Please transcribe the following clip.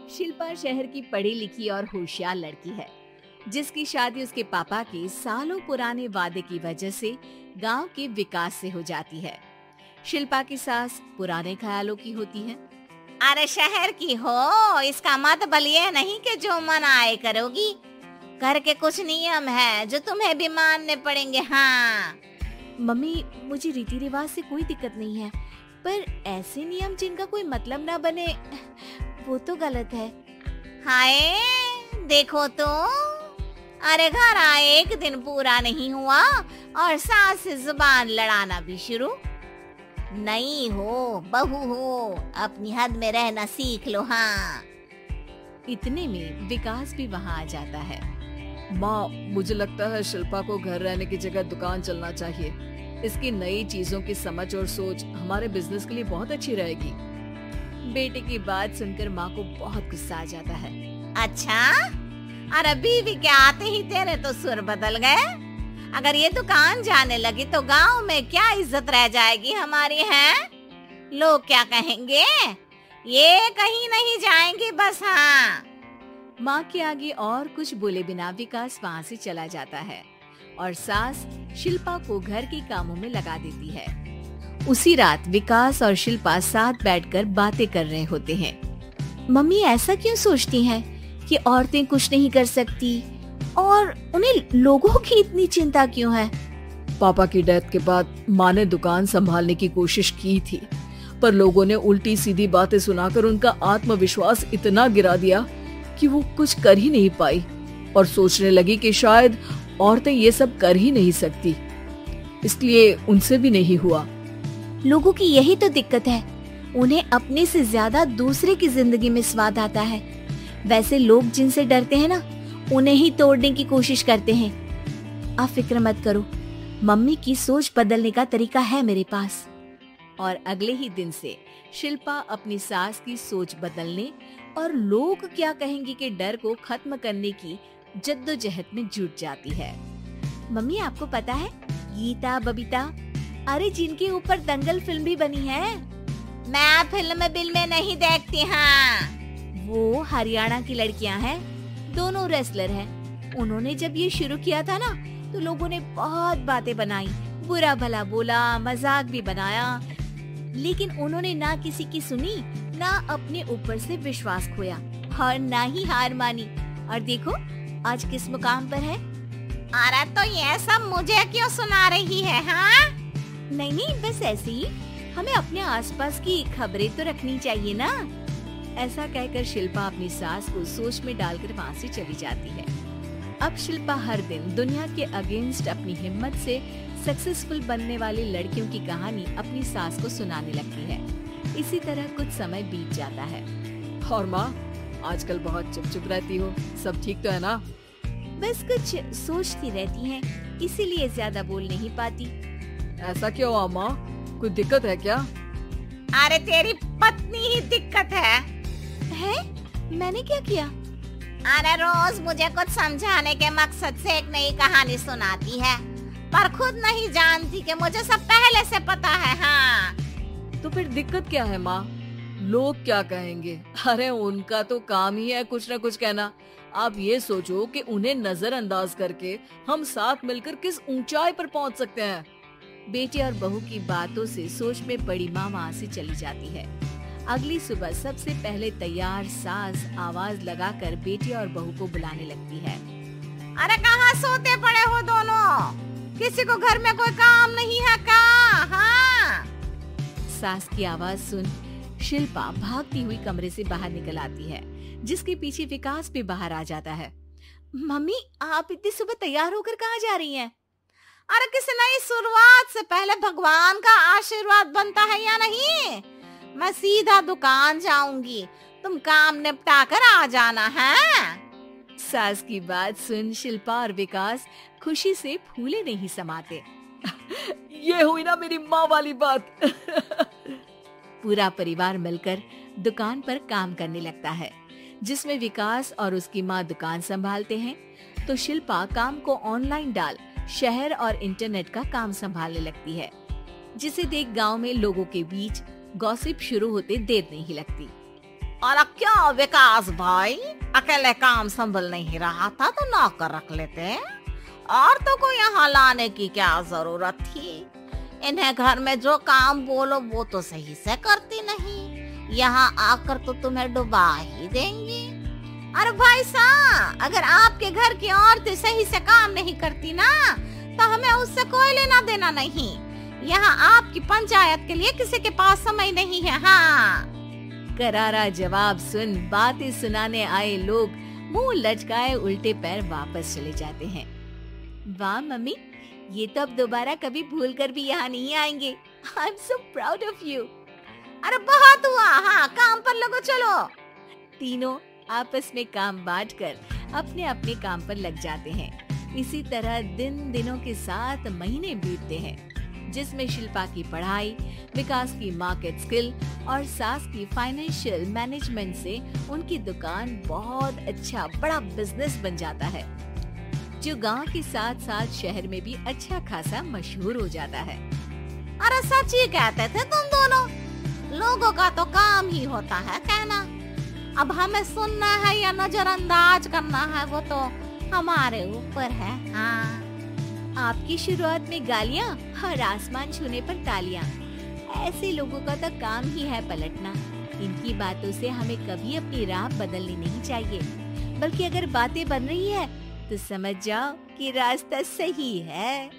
शिल्पा शहर की पढ़ी लिखी और होशियार लड़की है, जिसकी शादी उसके पापा के सालों पुराने वादे की वजह से गांव के विकास से हो जाती है। शिल्पा की सास पुराने ख्यालों की होती है। अरे शहर की हो, इसका मतलब ये नहीं कि जो मन आए करोगी। घर के कुछ नियम है जो तुम्हें भी मानने पड़ेंगे। हाँ मम्मी, मुझे रीति रिवाज से कोई दिक्कत नहीं है, पर ऐसे नियम जिनका कोई मतलब ना बने वो तो गलत है। हाय देखो तो, अरे घर आए एक दिन पूरा नहीं हुआ और सास से जुबान लड़ाना भी शुरू। नहीं हो, बहू हो, अपनी हद में रहना सीख लो। हाँ इतने में विकास भी वहाँ आ जाता है। माँ, मुझे लगता है शिल्पा को घर रहने की जगह दुकान चलना चाहिए। इसकी नई चीजों की समझ और सोच हमारे बिजनेस के लिए बहुत अच्छी रहेगी। बेटे की बात सुनकर माँ को बहुत गुस्सा आ जाता है। अच्छा, अरे बीवी के आते ही तेरे तो सुर बदल गए। अगर ये दुकान जाने लगी तो गांव में क्या इज्जत रह जाएगी हमारी है? लोग क्या कहेंगे? ये कहीं नहीं जाएंगे बस। हाँ माँ के आगे और कुछ बोले बिना विकास वहाँ से चला जाता है और सास शिल्पा को घर के कामों में लगा देती है। उसी रात विकास और शिल्पा साथ बैठकर बातें कर रहे होते हैं। मम्मी ऐसा क्यों सोचती हैं कि औरतें कुछ नहीं कर सकती और उन्हें लोगों की इतनी चिंता क्यों है? पापा की डेथ के बाद माँ ने दुकान संभालने की कोशिश की थी, पर लोगों ने उल्टी सीधी बातें सुनाकर उनका आत्मविश्वास इतना गिरा दिया कि वो कुछ कर ही नहीं पाई और सोचने लगी कि शायद औरतें ये सब कर ही नहीं सकती, इसलिए उनसे भी नहीं हुआ। लोगों की यही तो दिक्कत है, उन्हें अपने से ज्यादा दूसरे की जिंदगी में स्वाद आता है। वैसे लोग जिनसे डरते हैं ना, उन्हें ही तोड़ने की कोशिश करते हैं। आप फिक्र मत करो, मम्मी की सोच बदलने का तरीका है मेरे पास। और अगले ही दिन से शिल्पा अपनी सास की सोच बदलने और लोग क्या कहेंगे के डर को खत्म करने की जद्दोजहद में जुट जाती है। मम्मी, आपको पता है गीता, बबीता, अरे जिनके ऊपर दंगल फिल्म भी बनी है। मैं फिल्म बिल में नहीं देखती। हाँ वो हरियाणा की लड़कियां हैं, दोनों रेसलर हैं। उन्होंने जब ये शुरू किया था ना, तो लोगों ने बहुत बातें बनाई, बुरा भला बोला, मजाक भी बनाया, लेकिन उन्होंने ना किसी की सुनी, ना अपने ऊपर से विश्वास खोया और ना ही हार मानी। और देखो आज किस मुकाम पर है। अरे तो ये सब मुझे क्यों सुना रही है? हाँ नहीं, बस ऐसे ही हमें अपने आसपास की खबरें तो रखनी चाहिए ना। ऐसा कहकर शिल्पा अपनी सास को सोच में डालकर वहाँ से चली जाती है। अब शिल्पा हर दिन दुनिया के अगेंस्ट अपनी हिम्मत से सक्सेसफुल बनने वाली लड़कियों की कहानी अपनी सास को सुनाने लगती है। इसी तरह कुछ समय बीत जाता है। और माँ, आजकल बहुत चुप रहती हो, सब ठीक तो है ना? बस कुछ सोचती रहती हैं, इसीलिए ज्यादा बोल नहीं पाती। ऐसा क्यों हुआ माँ, कोई दिक्कत है क्या? अरे तेरी पत्नी ही दिक्कत है। मैंने क्या किया? अरे रोज मुझे कुछ समझाने के मकसद से एक नई कहानी सुनाती है, पर खुद नहीं जानती कि मुझे सब पहले से पता है। हाँ तो फिर दिक्कत क्या है माँ? लोग क्या कहेंगे? अरे उनका तो काम ही है कुछ न कुछ कहना। आप ये सोचो कि उन्हें नजरअंदाज करके हम साथ मिलकर किस ऊंचाई पर पहुंच सकते हैं। बेटे और बहू की बातों से सोच में पड़ी माँ वहाँ से चली जाती है। अगली सुबह सबसे पहले तैयार सास आवाज लगाकर बेटे और बहू को बुलाने लगती है। अरे कहाँ सोते पड़े हो दोनों? किसी को घर में कोई काम नहीं है क्या? हाँ सास की आवाज सुन शिल्पा भागती हुई कमरे से बाहर निकल आती है, जिसके पीछे विकास भी बाहर आ जाता है। मम्मी, आप इतनी सुबह तैयार होकर कहाँ जा रही हैं? अरे किसी नई शुरुआत से पहले भगवान का आशीर्वाद बनता है या नहीं? मैं सीधा दुकान जाऊंगी, तुम काम निपटा कर आ जाना है। सास की बात सुन शिल्पा और विकास खुशी से फूले नहीं समाते। ये हुई ना मेरी माँ वाली बात। पूरा परिवार मिलकर दुकान पर काम करने लगता है, जिसमें विकास और उसकी माँ दुकान संभालते हैं, तो शिल्पा काम को ऑनलाइन डाल शहर और इंटरनेट का काम संभालने लगती है, जिसे देख गांव में लोगों के बीच गॉसिप शुरू होते देर नहीं लगती। और अब क्या विकास भाई, अकेले काम संभल नहीं रहा था तो नौकर रख लेते, और तो को यहाँ लाने की क्या जरूरत थी। इन्हें घर में जो काम बोलो वो तो सही से करती नहीं, यहाँ आकर तो तुम्हें डुबा ही देंगी। अरे भाई साहब, अगर आपके घर की औरतें सही से काम नहीं करती ना तो हमें उससे कोई लेना देना नहीं। यहाँ आपकी पंचायत के लिए किसी के पास समय नहीं है। हाँ, करारा जवाब सुन बातें सुनाने आए लोग मुंह लचकाए उल्टे पैर वापस चले जाते हैं। वाह मम्मी, ये तो अब दोबारा कभी भूल कर भी यहाँ नहीं आएंगे। I am so proud of you. अरे बहुत हुआ, हाँ काम पर लगो चलो। तीनों आपस में काम बांटकर अपने अपने काम पर लग जाते हैं। इसी तरह दिनों के साथ महीने बीतते हैं, जिसमें शिल्पा की पढ़ाई, विकास की मार्केट स्किल और सास की फाइनेंशियल मैनेजमेंट से उनकी दुकान बहुत अच्छा बड़ा बिजनेस बन जाता है, जो गांव के साथ साथ शहर में भी अच्छा खासा मशहूर हो जाता है। अरे सच ही कहते थे तुम दोनों, लोगों का तो काम ही होता है कहना। अब हमें सुनना है या नजरअंदाज करना है वो तो हमारे ऊपर है। हाँ, आपकी शुरुआत में गालियाँ और आसमान छूने पर तालियाँ, ऐसे लोगों का तो काम ही है पलटना। इनकी बातों से हमें कभी अपनी राह बदलनी नहीं चाहिए, बल्कि अगर बातें बन रही है तो समझ जाओ कि रास्ता सही है।